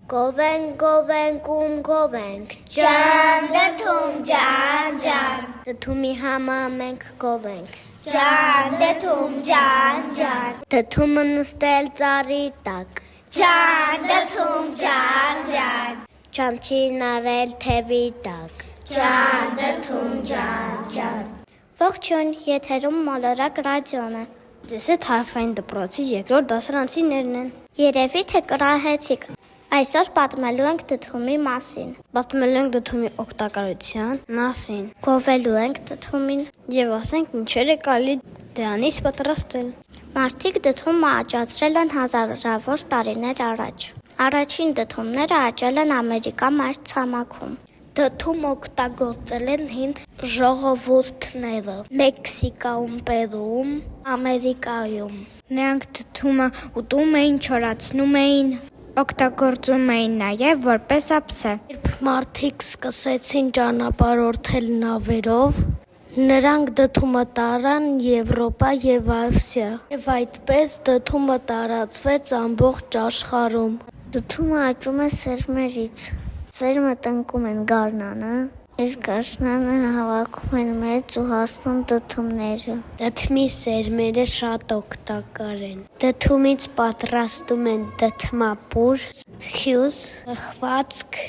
Գովենք, գովենք, Ջան, դդում, ջան, ջան, դդումի համա մենք գովենք, ջան, դդում, ջան, ջան, դդումը նստել ծառի տակ, ջան, դդում, ջան, ջան, չամչին արել թևի տակ, ջան, դդում, ջան, ջան։ Ողջույն, եթերում մոլորակ ռադիոն է։ Ձեզ հետ հարավային դպրոցի երկրորդ դասարանցիներն են։ Երևի թե կրահեցիք։ Այսօր պատմելու ենք դդումի մասին։ Պատմելու ենք դդումի օգտակարության մասին։ Գովելու ենք դդումին։ Եվ ասենք ինչեր է կարելի դրանից պատրաստել։ Մարդիկ դդումը աճացրել են հազարավոր տարիներ առաջ։ Առաջին դդումները աճել են Ամերիկա մայրցամաքում։ Դդում օգտագործել են հին ժողովուրդները Մեքսիկայում, Պերուում, Ամերիկայում։ Նրանք դդումը ուտում էին, չորացնում էին, օգտագործում էին նաև որպես ափսե։ Երբ մարդիկ սկսեցին ճանապարհորդել նավերով, նրանք դդումը տարան Եվրոպա եւ Ասիա, եւ այդպես դդումը տարածվեց ամբողջ աշխարհում։ Դդումը աճում է սերմերից։ Սերմը տնկում են գարնանը, իսկ գարնանը հավաքում են մեծ ու հասուն դդումները։ Դդմի սերմերը շատ օգտակար են։ Դդումից պատրաստում են դդմապուր, հյուզ, խվածք,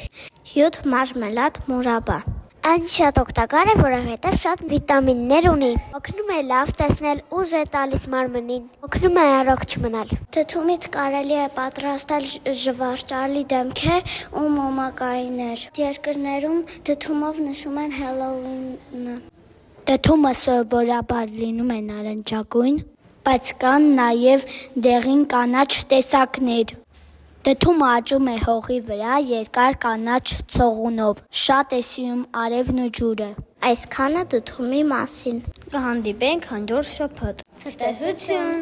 հյութ, մարմելադ, մուրաբա։ Այն շատ օգտակար է, որովհետև շատ վիտամիններ ունի։ Օգնում է լավ տեսնել, ուժ է տալիս մարմնին, օգնում է առողջ մնալ։ Դդումից կարելի է պատրաստել ժվարճալի դեմքեր ու մոմակայիններ։ Երկրներում դդումով նշում են Հելլոուինը։ Դդումը սովորաբար լինում է նարնջագույն, բայց կան նաև դեղին կանաչ տեսակներ։ Դդումը աճում է հողի վրա երկար կանաչ ցողունով, շատ է սիրում արևն ու ջուրը։ Այսքանը դդումի մասին։ Կհանդիպենք հաջորդ շաբաթ։ Ցտեսություն։